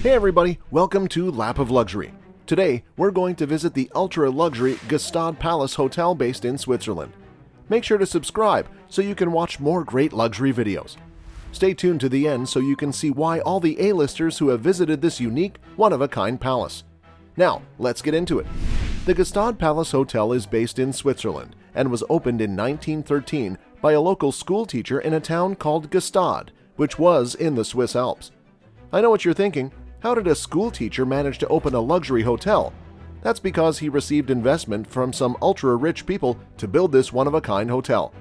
Hey everybody, welcome to Lap of Luxury. Today, we're going to visit the ultra-luxury Gstaad Palace Hotel based in Switzerland. Make sure to subscribe so you can watch more great luxury videos. Stay tuned to the end so you can see why all the A-listers who have visited this unique, one-of-a-kind palace. Now, let's get into it. The Gstaad Palace Hotel is based in Switzerland and was opened in 1913 by a local school teacher in a town called Gstaad, which was in the Swiss Alps. I know what you're thinking. How did a school teacher manage to open a luxury hotel? That's because he received investment from some ultra-rich people to build this one-of-a-kind hotel.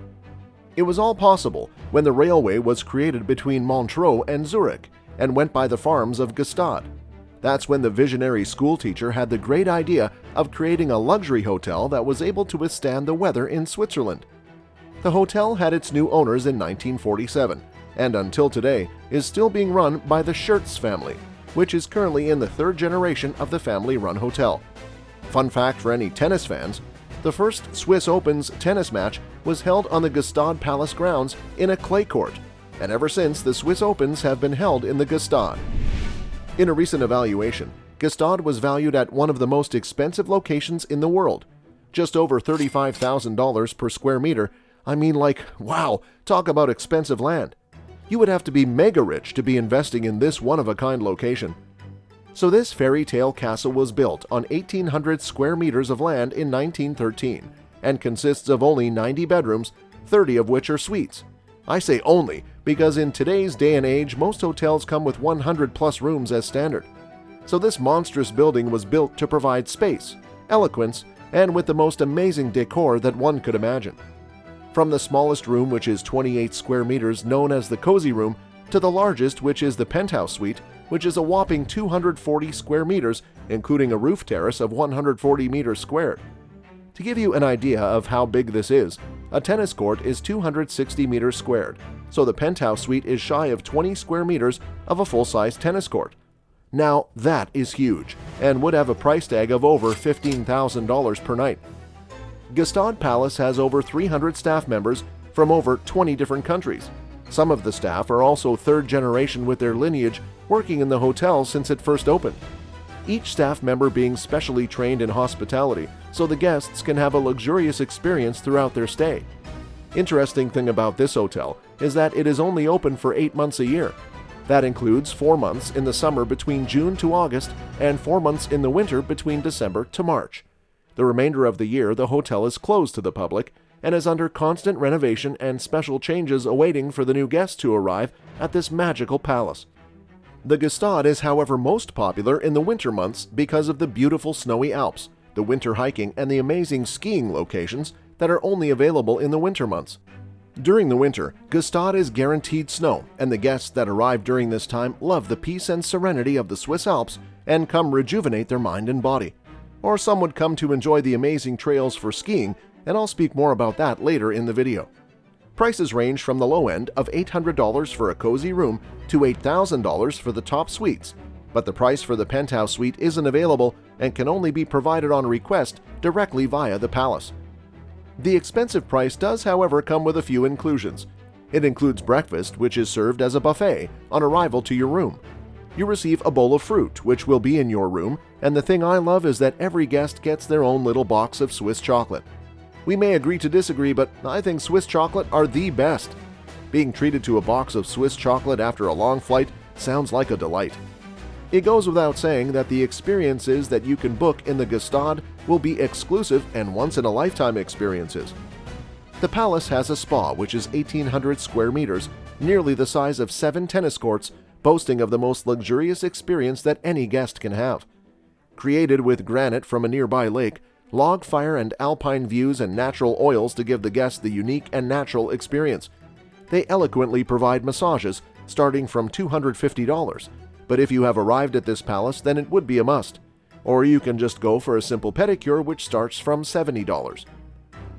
It was all possible when the railway was created between Montreux and Zurich and went by the farms of Gstaad. That's when the visionary school teacher had the great idea of creating a luxury hotel that was able to withstand the weather in Switzerland. The hotel had its new owners in 1947 and until today is still being run by the Schertz family, which is currently in the third generation of the family-run hotel. Fun fact for any tennis fans, the first Swiss Open's tennis match was held on the Gstaad Palace grounds in a clay court, and ever since the Swiss Opens have been held in the Gstaad. In a recent evaluation, Gstaad was valued at one of the most expensive locations in the world, just over $35,000 per square meter. I mean, like, wow, talk about expensive land. You would have to be mega rich to be investing in this one-of-a-kind location. So this fairy tale castle was built on 1,800 square meters of land in 1913 and consists of only 90 bedrooms, 30 of which are suites. I say only because in today's day and age, most hotels come with 100+ rooms as standard. So this monstrous building was built to provide space, eloquence, and with the most amazing decor that one could imagine. From the smallest room, which is 28 square meters, known as the cozy room, to the largest, which is the penthouse suite, which is a whopping 240 square meters, including a roof terrace of 140 meters squared. To give you an idea of how big this is, a tennis court is 260 meters squared, so the penthouse suite is shy of 20 square meters of a full-size tennis court. Now, that is huge, and would have a price tag of over $15,000 per night. Gstaad Palace has over 300 staff members from over 20 different countries. Some of the staff are also third generation with their lineage working in the hotel since it first opened. Each staff member being specially trained in hospitality so the guests can have a luxurious experience throughout their stay. Interesting thing about this hotel is that it is only open for 8 months a year. That includes 4 months in the summer between June to August and 4 months in the winter between December to March. The remainder of the year, the hotel is closed to the public and is under constant renovation and special changes awaiting for the new guests to arrive at this magical palace. The Gstaad is, however, most popular in the winter months because of the beautiful snowy Alps, the winter hiking, and the amazing skiing locations that are only available in the winter months. During the winter, Gstaad is guaranteed snow, and the guests that arrive during this time love the peace and serenity of the Swiss Alps and come rejuvenate their mind and body. Or some would come to enjoy the amazing trails for skiing, and I'll speak more about that later in the video. Prices range from the low end of $800 for a cozy room to $8,000 for the top suites, but the price for the penthouse suite isn't available and can only be provided on request directly via the palace. The expensive price does, however, come with a few inclusions. It includes breakfast, which is served as a buffet on arrival to your room. You receive a bowl of fruit, which will be in your room, and the thing I love is that every guest gets their own little box of Swiss chocolate. We may agree to disagree, but I think Swiss chocolate are the best. Being treated to a box of Swiss chocolate after a long flight sounds like a delight. It goes without saying that the experiences that you can book in the Gstaad will be exclusive and once-in-a-lifetime experiences. The palace has a spa which is 1,800 square meters, nearly the size of 7 tennis courts, boasting of the most luxurious experience that any guest can have. Created with granite from a nearby lake, log fire and alpine views and natural oils to give the guests the unique and natural experience. They eloquently provide massages starting from $250, but if you have arrived at this palace, then it would be a must. Or you can just go for a simple pedicure which starts from $70.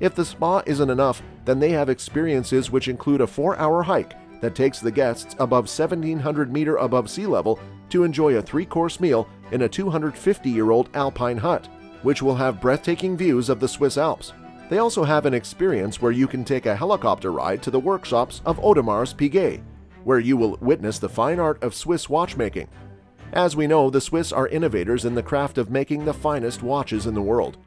If the spa isn't enough, then they have experiences which include a 4-hour hike that takes the guests above 1,700 meter above sea level to enjoy a 3-course meal in a 250-year-old alpine hut, which will have breathtaking views of the Swiss Alps. They also have an experience where you can take a helicopter ride to the workshops of Audemars Piguet, where you will witness the fine art of Swiss watchmaking. As we know, the Swiss are innovators in the craft of making the finest watches in the world.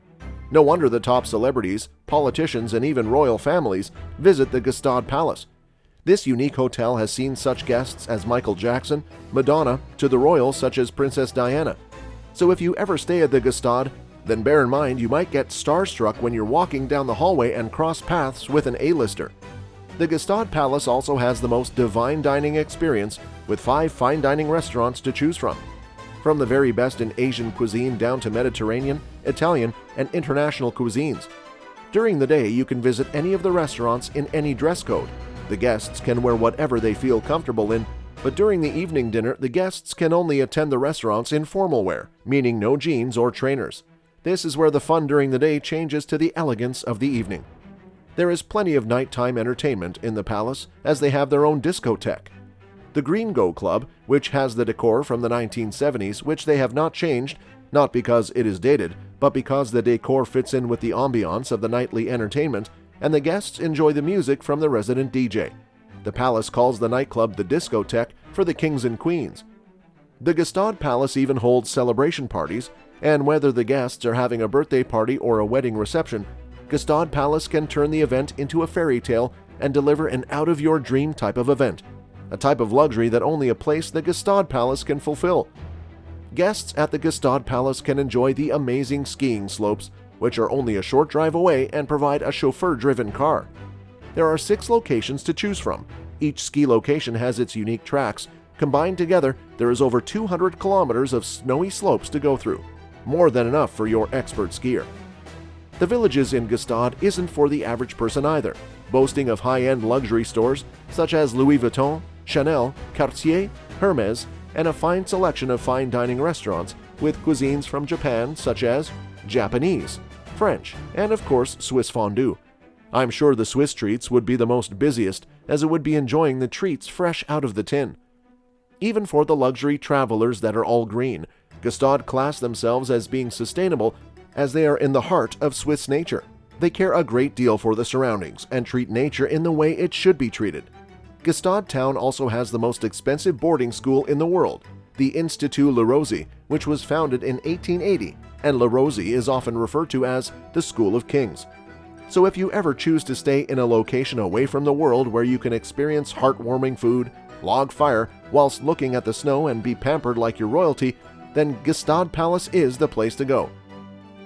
No wonder the top celebrities, politicians, and even royal families visit the Gstaad Palace. This unique hotel has seen such guests as Michael Jackson, Madonna, to the royals such as Princess Diana. So if you ever stay at the Gstaad, then bear in mind you might get starstruck when you're walking down the hallway and cross paths with an A-lister. The Gstaad Palace also has the most divine dining experience with 5 fine dining restaurants to choose from. From the very best in Asian cuisine down to Mediterranean, Italian, and international cuisines. During the day, you can visit any of the restaurants in any dress code. The guests can wear whatever they feel comfortable in, but during the evening dinner, the guests can only attend the restaurants in formal wear, meaning no jeans or trainers. This is where the fun during the day changes to the elegance of the evening. There is plenty of nighttime entertainment in the palace, as they have their own discotheque. The Green Go Club, which has the decor from the 1970s, which they have not changed, not because it is dated, but because the decor fits in with the ambiance of the nightly entertainment, and the guests enjoy the music from the resident DJ. The palace calls the nightclub the discotheque for the kings and queens. The Gstaad Palace even holds celebration parties, and whether the guests are having a birthday party or a wedding reception, Gstaad Palace can turn the event into a fairy tale and deliver an out-of-your-dream type of event, a type of luxury that only a place the Gstaad Palace can fulfill. Guests at the Gstaad Palace can enjoy the amazing skiing slopes, which are only a short drive away and provide a chauffeur-driven car. There are 6 locations to choose from. Each ski location has its unique tracks. Combined together, there is over 200 kilometers of snowy slopes to go through, more than enough for your expert skier. The Villages in Gstaad isn't for the average person either, boasting of high-end luxury stores such as Louis Vuitton, Chanel, Cartier, Hermes, and a fine selection of fine dining restaurants with cuisines from Japan such as Japanese, French, and of course Swiss fondue. I'm sure the Swiss treats would be the most busiest, as it would be enjoying the treats fresh out of the tin. Even for the luxury travelers that are all green, Gstaad class themselves as being sustainable, as they are in the heart of Swiss nature. They care a great deal for the surroundings and treat nature in the way it should be treated. Gstaad town also has the most expensive boarding school in the world, the Institut La Rosée, which was founded in 1880, and La Rosée is often referred to as the School of Kings. So if you ever choose to stay in a location away from the world where you can experience heartwarming food, log fire, whilst looking at the snow and be pampered like your royalty, then Gstaad Palace is the place to go.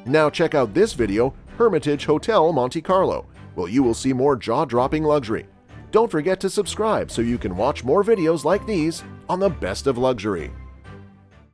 Now check out this video, Hermitage Hotel Monte Carlo, where you will see more jaw-dropping luxury. Don't forget to subscribe so you can watch more videos like these on the best of luxury.